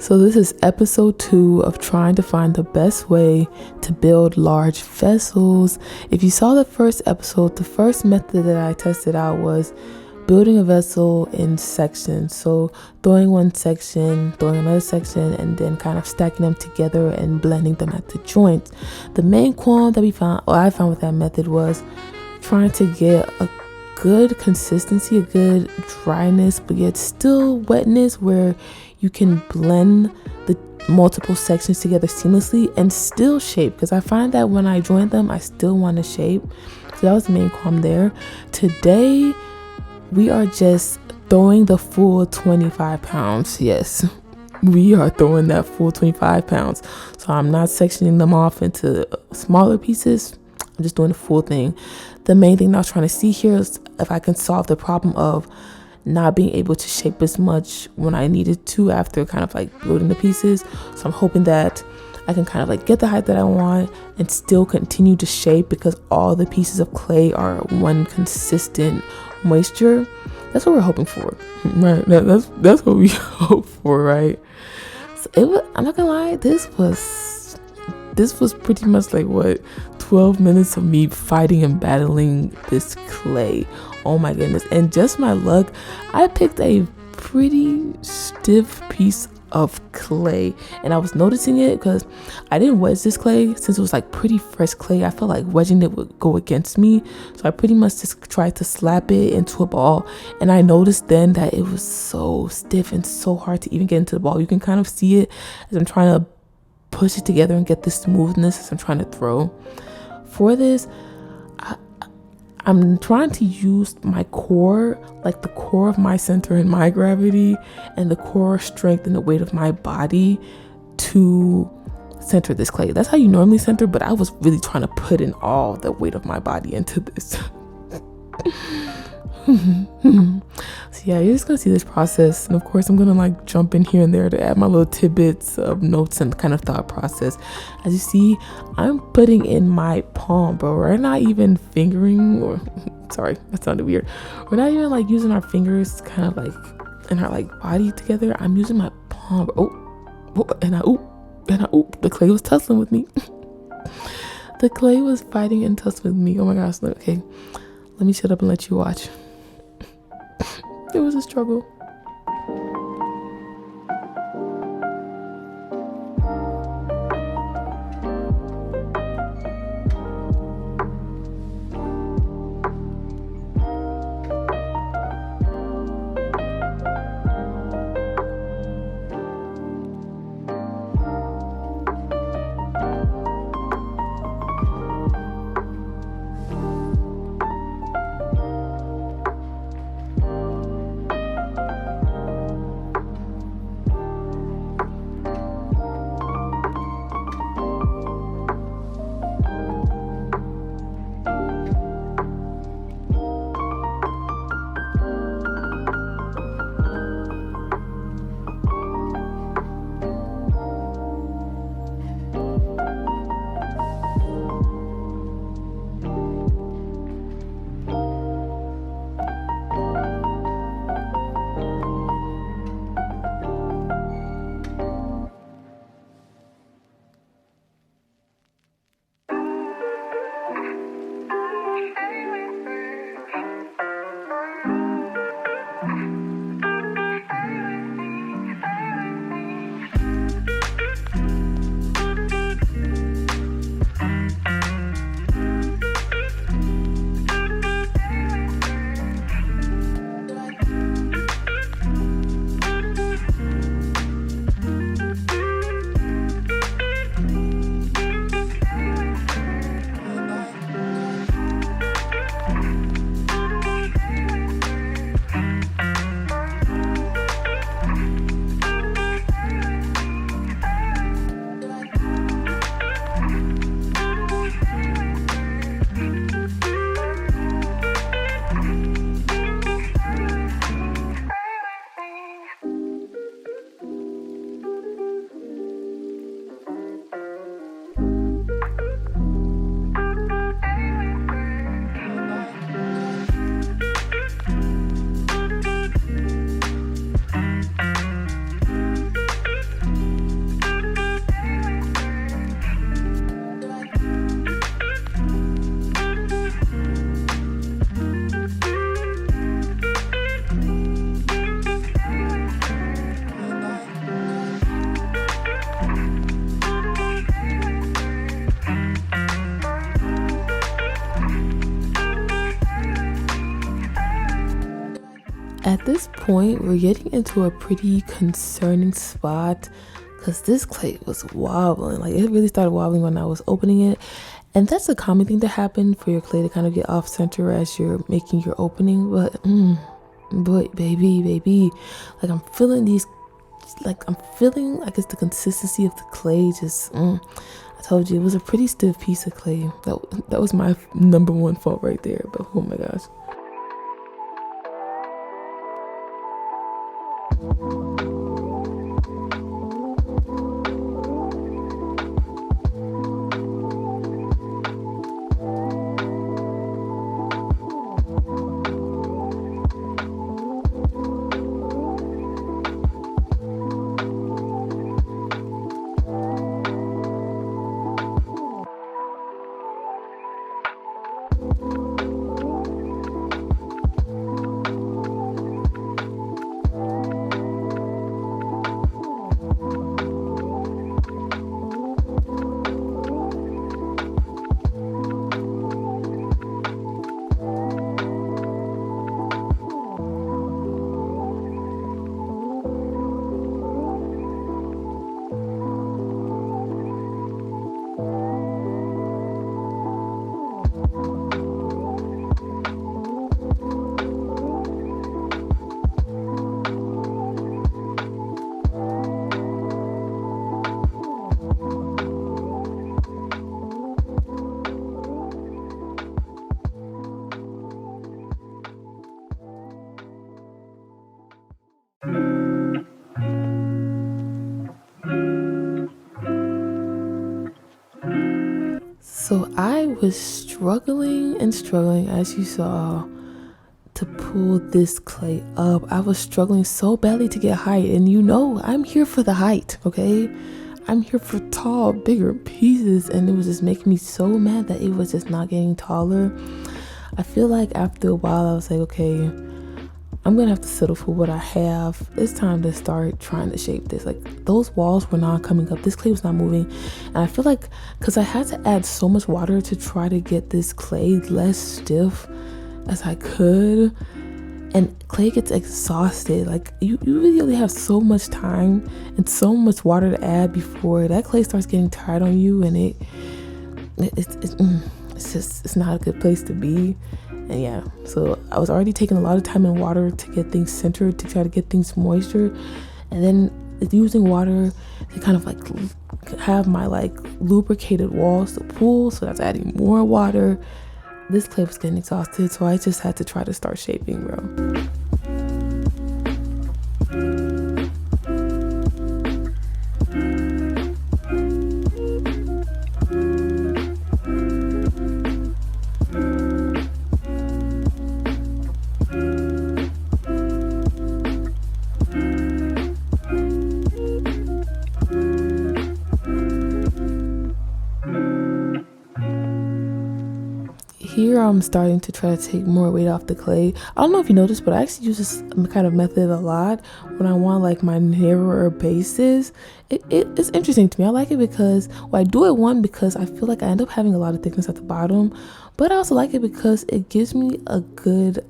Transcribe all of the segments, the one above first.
So this is episode 2 of trying to find the best way to build large vessels. If you saw the first episode, the first method that I tested out was building a vessel in sections. So throwing one section, throwing another section, and then kind of stacking them together and blending them at the joints. The main qualm that I found with that method was trying to get a good consistency, a good dryness, but yet still wetness where you can blend the multiple sections together seamlessly and still shape, because I find that when I join them I still want to shape. So that was the main qualm there. Today we are just throwing the full 25 pounds. Yes, we are throwing that full 25 pounds. So I'm not sectioning them off into smaller pieces. I'm just doing the full thing. The main thing I was trying to see here is if I can solve the problem of not being able to shape as much when I needed to after kind of like building the pieces. So I'm hoping that I can kind of like get the height that I want and still continue to shape, because all the pieces of clay are one consistent moisture. That's what we're hoping for, right? That's what we hope for, right? So I'm not gonna lie, this was pretty much like 12 minutes of me fighting and battling this clay. Oh my goodness. And just my luck, I picked a pretty stiff piece of clay, and I was noticing it because I didn't wedge this clay since it was like pretty fresh clay. I felt like wedging it would go against me, so I pretty much just tried to slap it into a ball, and I noticed then that it was so stiff and so hard to even get into the ball. You can kind of see it as I'm trying to push it together and get the smoothness as I'm trying to throw. For this, I'm trying to use my core, like the core of my center and my gravity, and the core strength and the weight of my body to center this clay. That's how you normally center, but I was really trying to put in all the weight of my body into this. So yeah, you're just gonna see this process, and of course I'm gonna like jump in here and there to add my little tidbits of notes and kind of thought process. As you see, I'm putting in my palm, bro. We're not even fingering, or sorry, that sounded weird. We're not even like using our fingers kind of like in our like body together. I'm using my palm. And the clay was tussling with me. The clay was fighting and tussling with me. Oh my gosh. Okay, let me shut up and let you watch. It was a struggle. At this point, we're getting into a pretty concerning spot because this clay was wobbling. Like, it really started wobbling when I was opening it. And that's a common thing to happen for your clay to kind of get off center as you're making your opening. But baby, like I'm feeling like it's the consistency of the clay just I told you it was a pretty stiff piece of clay. That was my number one fault right there. But oh my gosh. So I was struggling, as you saw, to pull this clay up. I was struggling so badly to get height, and I'm here for the height, okay? I'm here for tall, bigger pieces, and it was just making me so mad that it was just not getting taller. I feel like after a while I was like, okay, I'm gonna have to settle for what I have. It's time to start trying to shape this. Like, those walls were not coming up, this clay was not moving, and I feel like because I had to add so much water to try to get this clay less stiff as I could, and clay gets exhausted. Like, you really only have so much time and so much water to add before that clay starts getting tired on you, and it's not a good place to be. And yeah, so I was already taking a lot of time in water to get things centered, to try to get things moisture, and then using water to kind of like have my like lubricated walls to pull, so that's adding more water. This clay was getting exhausted, so I just had to try to start shaping, bro. Here I'm starting to try to take more weight off the clay. I don't know if you noticed, but I actually use this kind of method a lot when I want like my narrower bases. It's interesting to me. I like it because, well, I do it because I feel like I end up having a lot of thickness at the bottom, but I also like it because it gives me a good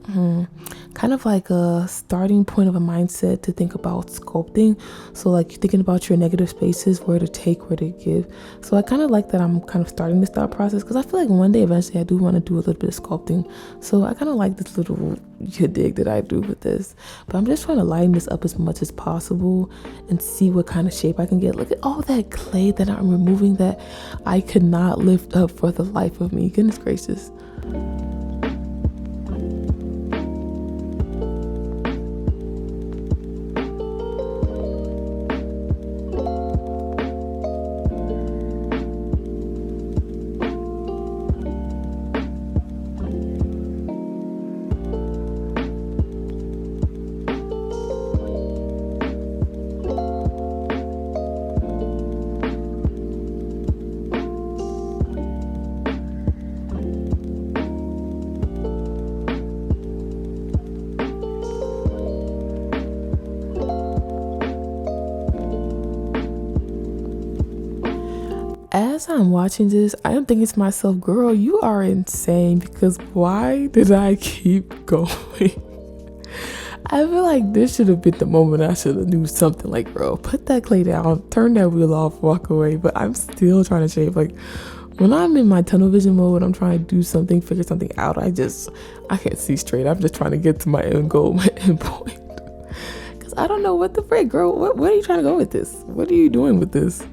kind of like a starting point of a mindset to think about sculpting. So like you're thinking about your negative spaces, where to take, where to give. So I kind of like that I'm kind of starting this thought process, because I feel like one day eventually I do want to do a little bit of sculpting. So I kind of like this little dig that I do with this, but I'm just trying to lighten this up as much as possible and see what kind of shape I can get. Look at all that clay that I'm removing that I could not lift up for the life of me. Goodness gracious. As I'm watching this, I am thinking to myself, girl, you are insane, because why did I keep going? I feel like this should have been the moment I should have knew something. Like, girl, put that clay down, turn that wheel off, walk away. But I'm still trying to shape. Like, when I'm in my tunnel vision mode, I'm trying to do something, figure something out, I can't see straight. I'm just trying to get to my end goal, my end point. Because I don't know what the frick, girl. What are you trying to go with this? What are you doing with this?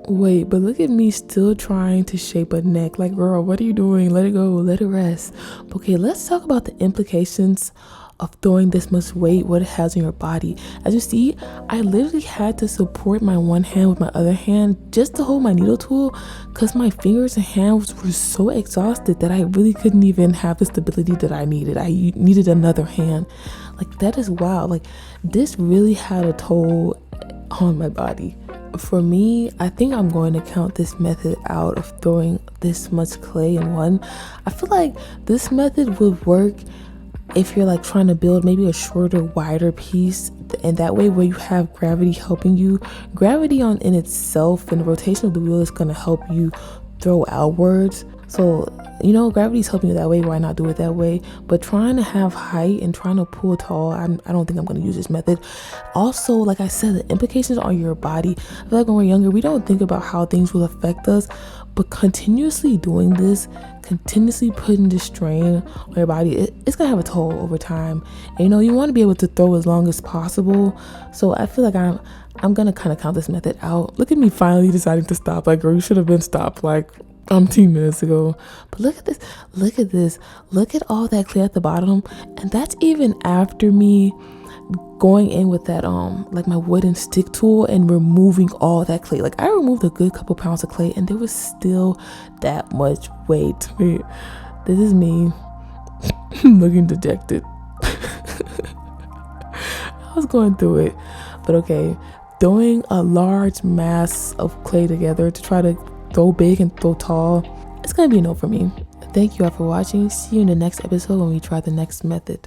Wait, but look at me still trying to shape a neck. Like, girl, what are you doing? Let it go, let it rest. Okay, let's talk about the implications of throwing this much weight, what it has on your body. As you see, I literally had to support my one hand with my other hand just to hold my needle tool, because my fingers and hands were so exhausted that I really couldn't even have the stability that I needed. I needed another hand. Like, that is wild. Like, this really had a toll on my body. For me, I think I'm going to count this method out of throwing this much clay in one. I feel like this method would work if you're like trying to build maybe a shorter, wider piece, and that way where you have gravity helping you. Gravity in itself and the rotation of the wheel is going to help you throw outwards. So, gravity's helping you that way. Why not do it that way? But trying to have height and trying to pull tall, I don't think I'm going to use this method. Also, like I said, the implications on your body. I feel like when we're younger, we don't think about how things will affect us. But continuously doing this, continuously putting this strain on your body, it's going to have a toll over time. And, you want to be able to throw as long as possible. So I feel like I'm going to kind of count this method out. Look at me finally deciding to stop. Like, girl, you should have been stopped like 10 minutes ago. But look at this. Look at all that clay at the bottom. And that's even after me going in with that like my wooden stick tool and removing all that clay. Like, I removed a good couple pounds of clay and there was still that much weight. Wait, this is me looking dejected. I was going through it. But okay, throwing a large mass of clay together to try to throw big and throw tall, it's gonna be a no for me. Thank you all for watching. See you in the next episode when we try the next method.